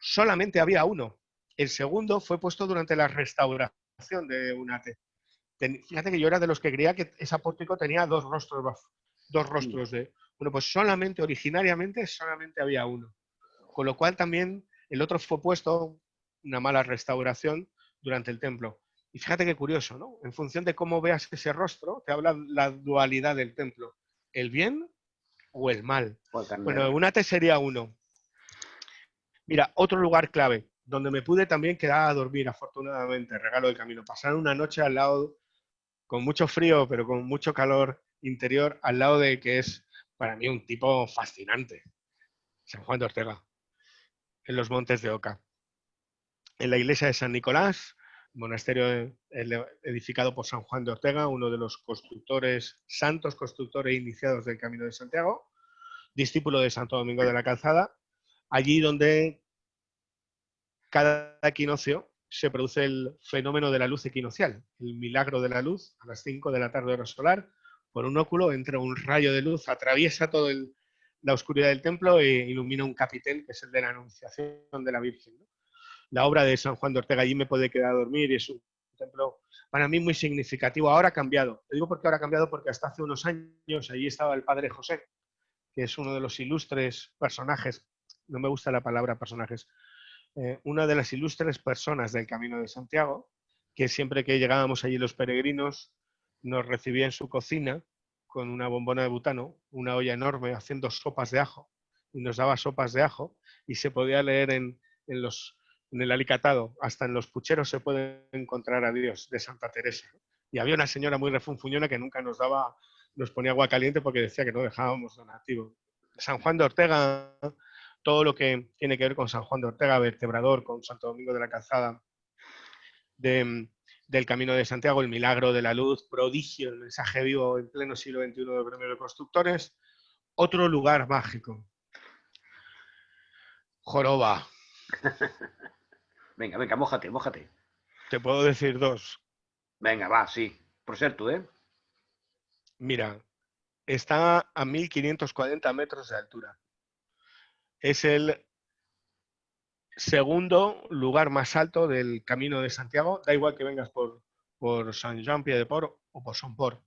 solamente había uno. El segundo fue puesto durante la restauración de Eunate. Fíjate que yo era de los que creía que ese pórtico tenía dos rostros de... Bueno, pues originariamente solamente había uno. Con lo cual también el otro fue puesto, una mala restauración, durante el templo. Y fíjate qué curioso, ¿no? En función de cómo veas ese rostro, te habla la dualidad del templo. El bien o el mal. Bueno, Eunate sería uno. Mira, otro lugar clave, donde me pude también quedar a dormir, afortunadamente, regalo del camino. Pasar una noche al lado, con mucho frío, pero con mucho calor interior, al lado de que es, para mí, un tipo fascinante. San Juan de Ortega, en los Montes de Oca. En la iglesia de San Nicolás, monasterio edificado por San Juan de Ortega, uno de los constructores, santos constructores iniciados del Camino de Santiago, discípulo de Santo Domingo de la Calzada, allí donde cada equinoccio se produce el fenómeno de la luz equinocial, el milagro de la luz a las 5 de la tarde hora solar, por un óculo entra un rayo de luz, atraviesa toda la oscuridad del templo e ilumina un capitel que es el de la Anunciación de la Virgen, ¿no? La obra de San Juan de Ortega allí me puede quedar a dormir y es un templo para mí muy significativo. Ahora ha cambiado. Te digo por qué ahora ha cambiado, porque hasta hace unos años allí estaba el padre José, que es uno de los ilustres personajes, no me gusta la palabra personajes, una de las ilustres personas del Camino de Santiago, que siempre que llegábamos allí los peregrinos nos recibía en su cocina con una bombona de butano, una olla enorme haciendo sopas de ajo, y nos daba sopas de ajo y se podía leer en el alicatado, hasta en los pucheros se puede encontrar a Dios, de Santa Teresa. Y había una señora muy refunfuñona que nunca nos ponía agua caliente porque decía que no dejábamos donativo. San Juan de Ortega, todo lo que tiene que ver con San Juan de Ortega, vertebrador, con Santo Domingo de la Calzada, del Camino de Santiago, el milagro de la luz, prodigio, el mensaje vivo en pleno siglo XXI del Premio de Constructores. Otro lugar mágico. Joroba. Venga, venga, mójate, mójate. Te puedo decir dos. Venga, va, sí. Por ser tú, ¿eh? Mira, está a 1540 metros de altura. Es el segundo lugar más alto del Camino de Santiago. Da igual que vengas por Saint-Jean-Pied-de-Port o por Somport.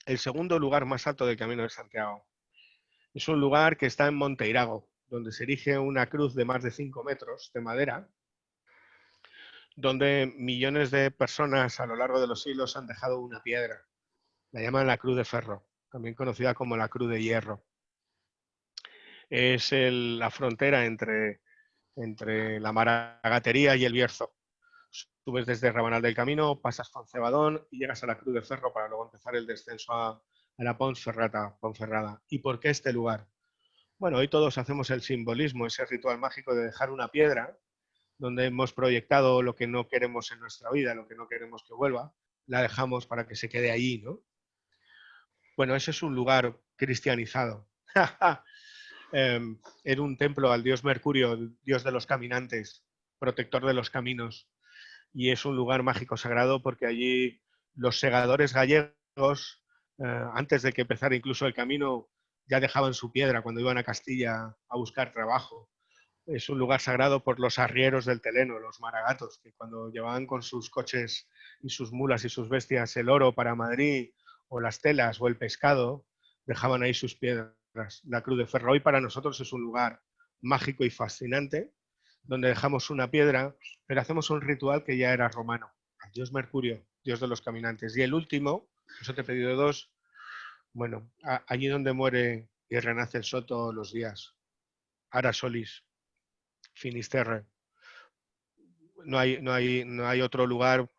El segundo lugar más alto del Camino de Santiago. Es un lugar que está en Monteirago, donde se erige una cruz de más de 5 metros de madera, donde millones de personas a lo largo de los siglos han dejado una piedra. La llaman la Cruz de Ferro, también conocida como la Cruz de Hierro. Es la frontera entre la Maragatería y el Bierzo. Subes desde Rabanal del Camino, pasas Foncebadón y llegas a la Cruz de Ferro para luego empezar el descenso a la Ponferrada. ¿Y por qué este lugar? Bueno, hoy todos hacemos el simbolismo, ese ritual mágico de dejar una piedra donde hemos proyectado lo que no queremos en nuestra vida, lo que no queremos que vuelva, la dejamos para que se quede allí, ¿no? Bueno, ese es un lugar cristianizado. Era un templo al dios Mercurio, dios de los caminantes, protector de los caminos. Y es un lugar mágico sagrado porque allí los segadores gallegos, antes de que empezara incluso el camino, ya dejaban su piedra cuando iban a Castilla a buscar trabajo. es un lugar sagrado por los arrieros del Teleno, los maragatos, que cuando llevaban con sus coches y sus mulas y sus bestias el oro para Madrid, o las telas, o el pescado, dejaban ahí sus piedras. La Cruz de Ferro hoy para nosotros es un lugar mágico y fascinante, donde dejamos una piedra, pero hacemos un ritual que ya era romano. Al dios Mercurio, dios de los caminantes. Y el último, eso te he pedido dos, bueno, allí donde muere y renace el sol todos los días, Ara Solis, Finisterre. No hay otro lugar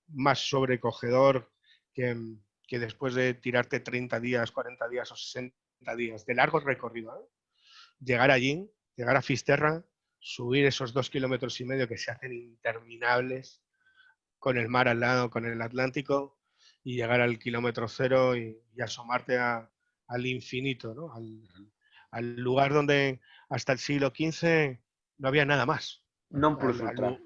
más sobrecogedor que después de tirarte 30 días, 40 días o 60 días de largo recorrido, ¿eh? Llegar allí, llegar a Fisterra, subir esos 2,5 kilómetros que se hacen interminables, con el mar al lado, con el Atlántico, y llegar al kilómetro cero y asomarte al infinito, ¿no? Al lugar donde hasta el siglo XV no había nada más. Non plus Al, ultra. al,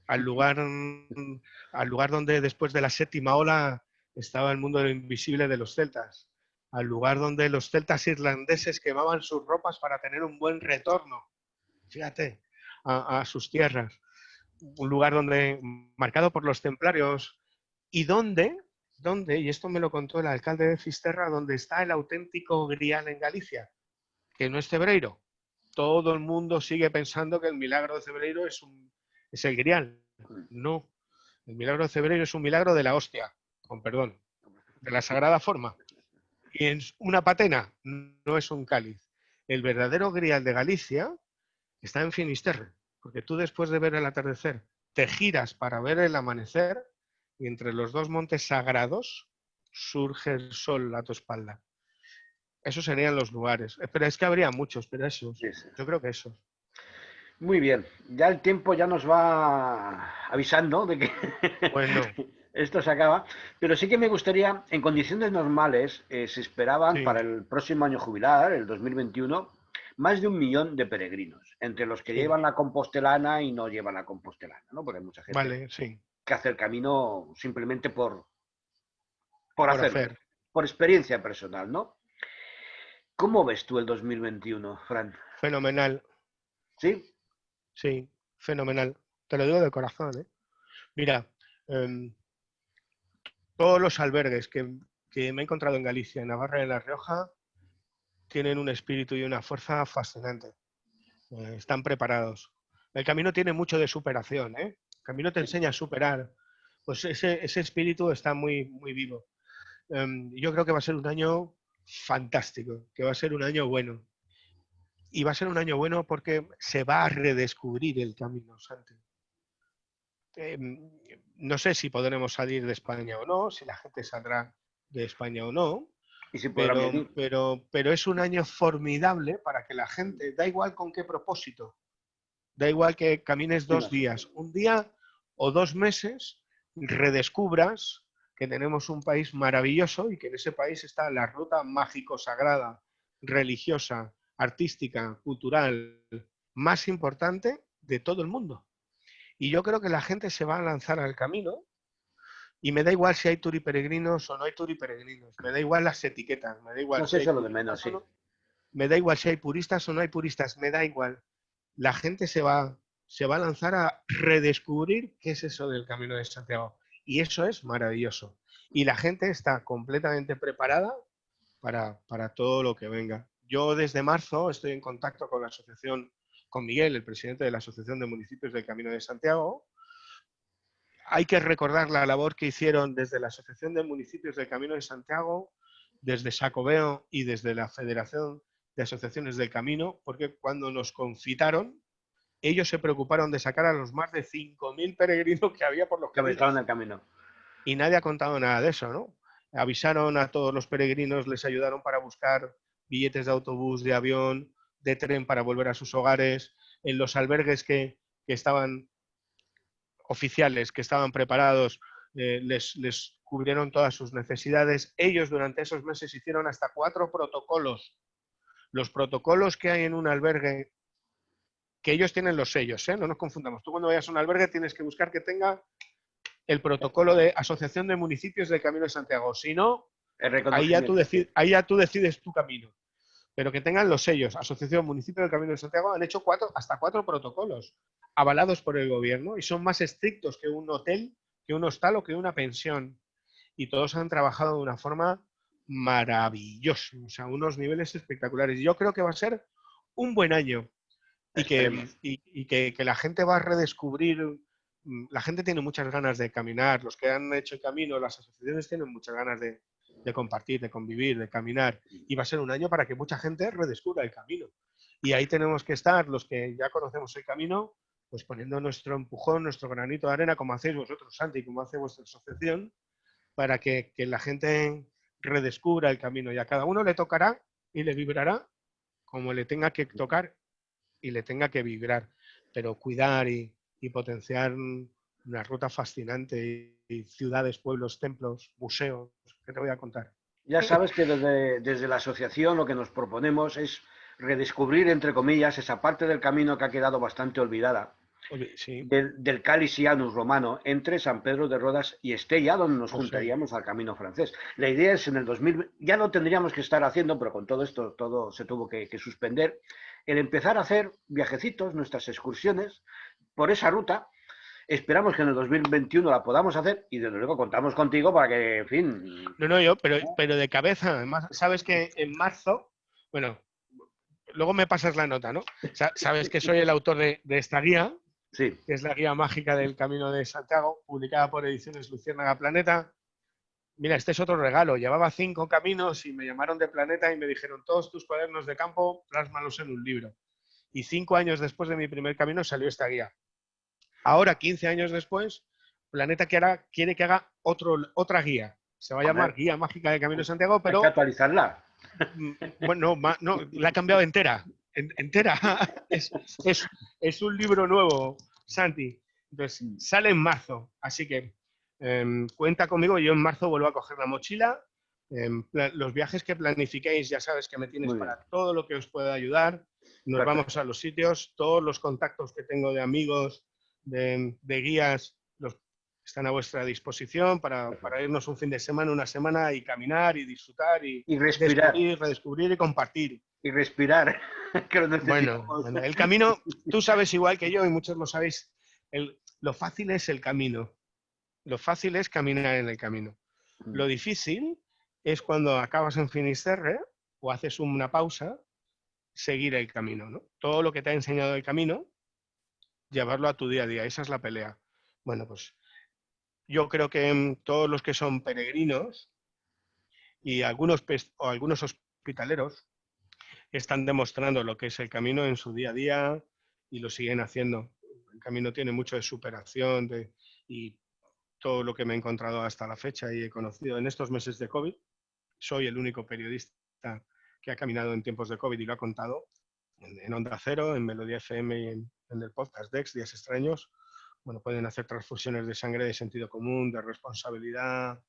al lugar, al lugar donde después de la séptima ola estaba el mundo de lo invisible de los celtas, al lugar donde los celtas irlandeses quemaban sus ropas para tener un buen retorno, fíjate, a sus tierras, un lugar donde marcado por los templarios y donde, y esto me lo contó el alcalde de Fisterra, donde está el auténtico grial en Galicia, que no es Cebreiro. Todo el mundo sigue pensando que el milagro de Cebreiro es el grial. No, el milagro de Cebreiro es un milagro de la hostia, con perdón, de la sagrada forma. Y en una patena, no es un cáliz. El verdadero grial de Galicia está en Finisterre, porque tú después de ver el atardecer te giras para ver el amanecer y entre los dos montes sagrados surge el sol a tu espalda. Esos serían los lugares. Pero es que habría muchos, pero esos. Sí, sí. Yo creo que esos. Muy bien, ya el tiempo ya nos va avisando de que Bueno, esto se acaba, pero sí que me gustaría, en condiciones normales, se esperaban para sí, el próximo año jubilar, el 2021, más de 1 millón de peregrinos, entre los que sí. llevan la compostelana y no llevan la compostelana, ¿no? Porque hay mucha gente Vale, sí. que hace el camino simplemente por Por hacerlo, hacer. por experiencia personal, ¿no? ¿Cómo ves tú el 2021, Fran? Fenomenal. ¿Sí? Sí, fenomenal. Te lo digo de corazón, ¿eh? Mira, eh, todos los albergues que me he encontrado en Galicia, en Navarra y en La Rioja, tienen un espíritu y una fuerza fascinante. Están preparados. El camino tiene mucho de superación, ¿eh? El camino te Sí. enseña a superar. Pues ese espíritu está muy, muy vivo. Yo creo que va a ser un año fantástico, que va a ser un año bueno. Y va a ser un año bueno porque se va a redescubrir el camino, Santi. Eh, no sé si podremos salir de España o no, si la gente saldrá de España o no, ¿Y si podrán pero, venir? pero es un año formidable para que la gente, da igual con qué propósito, da igual que camines Sí, 2 días, un día o 2 meses, redescubras que tenemos un país maravilloso y que en ese país está la ruta mágico-sagrada, religiosa, artística, cultural, más importante de todo el mundo. Y yo creo que la gente se va a lanzar al camino y me da igual si hay turiperegrinos o no hay turiperegrinos, me da igual las etiquetas, me da igual no si sé, hay eso es lo de menos, puristas o sí. no, me da igual si hay puristas o no hay puristas, me da igual. La gente se va a lanzar a redescubrir qué es eso del Camino de Santiago. Y eso es maravilloso. Y la gente está completamente preparada para todo lo que venga. Yo desde marzo estoy en contacto con la asociación, con Miguel, el presidente de la Asociación de Municipios del Camino de Santiago. Hay que recordar la labor que hicieron desde la Asociación de Municipios del Camino de Santiago, desde Sacobeo y desde la Federación de Asociaciones del Camino, porque cuando nos confitaron, ellos se preocuparon de sacar a los más de 5.000 peregrinos que había por los Que estaban en caminos. el camino. Y nadie ha contado nada de eso, ¿no? Avisaron a todos los peregrinos, les ayudaron para buscar billetes de autobús, de avión, de tren para volver a sus hogares, en los albergues que estaban oficiales, que estaban preparados, les cubrieron todas sus necesidades. Ellos durante esos meses hicieron hasta 4 protocolos. Los protocolos que hay en un albergue, que ellos tienen los sellos, ¿eh? No nos confundamos. Tú cuando vayas a un albergue tienes que buscar que tenga el protocolo de Asociación de Municipios del Camino de Santiago. Si no, El ahí ya tú, reconocimiento, sí. ahí ya tú decides tu camino. pero que tengan los sellos. Asociación Municipio del Camino de Santiago han hecho hasta cuatro protocolos avalados por el gobierno y son más estrictos que un hotel, que un hostal o que una pensión. Y todos han trabajado de una forma maravillosa, o sea, unos niveles espectaculares. Yo creo que va a ser un buen año y que la gente va a redescubrir. La gente tiene muchas ganas de caminar, los que han hecho el camino, las asociaciones tienen muchas ganas de compartir, de convivir, de caminar. Y va a ser un año para que mucha gente redescubra el camino. Y ahí tenemos que estar, los que ya conocemos el camino, pues poniendo nuestro empujón, nuestro granito de arena, como hacéis vosotros, Santi, como hace vuestra asociación, para que la gente redescubra el camino. Y a cada uno le tocará y le vibrará como le tenga que tocar y le tenga que vibrar. Pero cuidar y potenciar una ruta fascinante y ciudades, pueblos, templos, museos, ¿qué te voy a contar? Ya sabes que desde la asociación lo que nos proponemos es redescubrir, entre comillas, esa parte del camino que ha quedado bastante olvidada, Sí. del Calicianus romano entre San Pedro de Rodas y Estella, donde nos juntaríamos al camino francés. La idea es en el 2000, ya lo tendríamos que estar haciendo, pero con todo esto todo se tuvo que suspender, el empezar a hacer viajecitos, nuestras excursiones por esa ruta. Esperamos que en el 2021 la podamos hacer y desde luego contamos contigo para que, en fin... No, yo, pero de cabeza, además, sabes que en marzo, bueno, luego me pasas la nota, ¿no? Sabes que soy el autor de esta guía, sí, que es la guía mágica del Camino de Santiago, publicada por Ediciones Luciérnaga Planeta. Mira, este es otro regalo. Llevaba 5 caminos y me llamaron de Planeta y me dijeron, todos tus cuadernos de campo, plásmalos en un libro. Y 5 años después de mi primer camino salió esta guía. Ahora, 15 años después, Planeta quiere que haga otra guía. Se va a llamar Guía Mágica del Camino de Santiago, pero... hay que actualizarla. Bueno, no, la ha cambiado entera. Entera. Es un libro nuevo, Santi. Entonces, sale en marzo. Así que cuenta conmigo. Yo en marzo vuelvo a coger la mochila. Los viajes que planifiquéis, ya sabes que me tienes para todo lo que os pueda ayudar. Nos vamos a los sitios. Todos los contactos que tengo de amigos, de guías, están a vuestra disposición para irnos un fin de semana, una semana y caminar y disfrutar y respirar. Redescubrir y compartir. Y respirar. Que lo bueno, el camino, tú sabes igual que yo y muchos lo sabéis, lo fácil es el camino. Lo fácil es caminar en el camino. Lo difícil es cuando acabas en Finisterre o haces una pausa, seguir el camino, ¿no? Todo lo que te ha enseñado el camino, llevarlo a tu día a día. Esa es la pelea. Bueno, pues yo creo que todos los que son peregrinos y algunos hospitaleros están demostrando lo que es el camino en su día a día y lo siguen haciendo. El camino tiene mucho de superación y todo lo que me he encontrado hasta la fecha y he conocido en estos meses de COVID. Soy el único periodista que ha caminado en tiempos de COVID y lo ha contado en Onda Cero, en Melodía FM y en el podcast DEX, Días Extraños. Bueno, pueden hacer transfusiones de sangre de sentido común, de responsabilidad.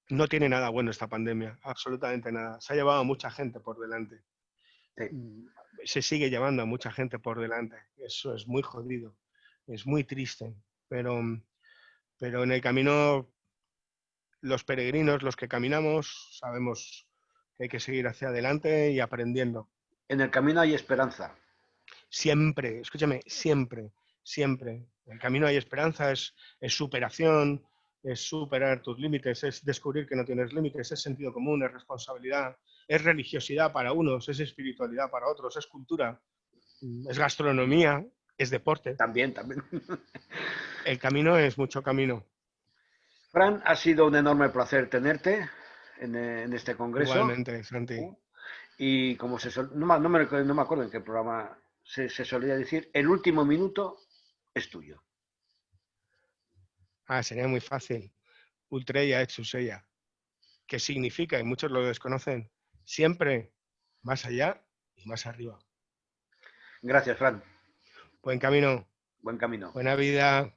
No tiene nada bueno esta pandemia, absolutamente nada. Se ha llevado a mucha gente por delante. Se sigue llevando a mucha gente por delante. Eso es muy jodido, es muy triste. Pero en el camino, los peregrinos, los que caminamos, sabemos que hay que seguir hacia adelante y aprendiendo. En el camino hay esperanza. Siempre, escúchame, siempre. En el camino hay esperanza, es superación, es superar tus límites, es descubrir que no tienes límites, es sentido común, es responsabilidad, es religiosidad para unos, es espiritualidad para otros, es cultura, es gastronomía, es deporte. También. El camino es mucho camino. Fran, ha sido un enorme placer tenerte en este congreso. Igualmente, Santi. Y como no me acuerdo en qué programa se solía decir, el último minuto es tuyo. Sería muy fácil. Ultreia et Susella. ¿Qué significa? Y muchos lo desconocen. Siempre más allá y más arriba. Gracias, Fran. Buen camino. Buen camino. Buena vida.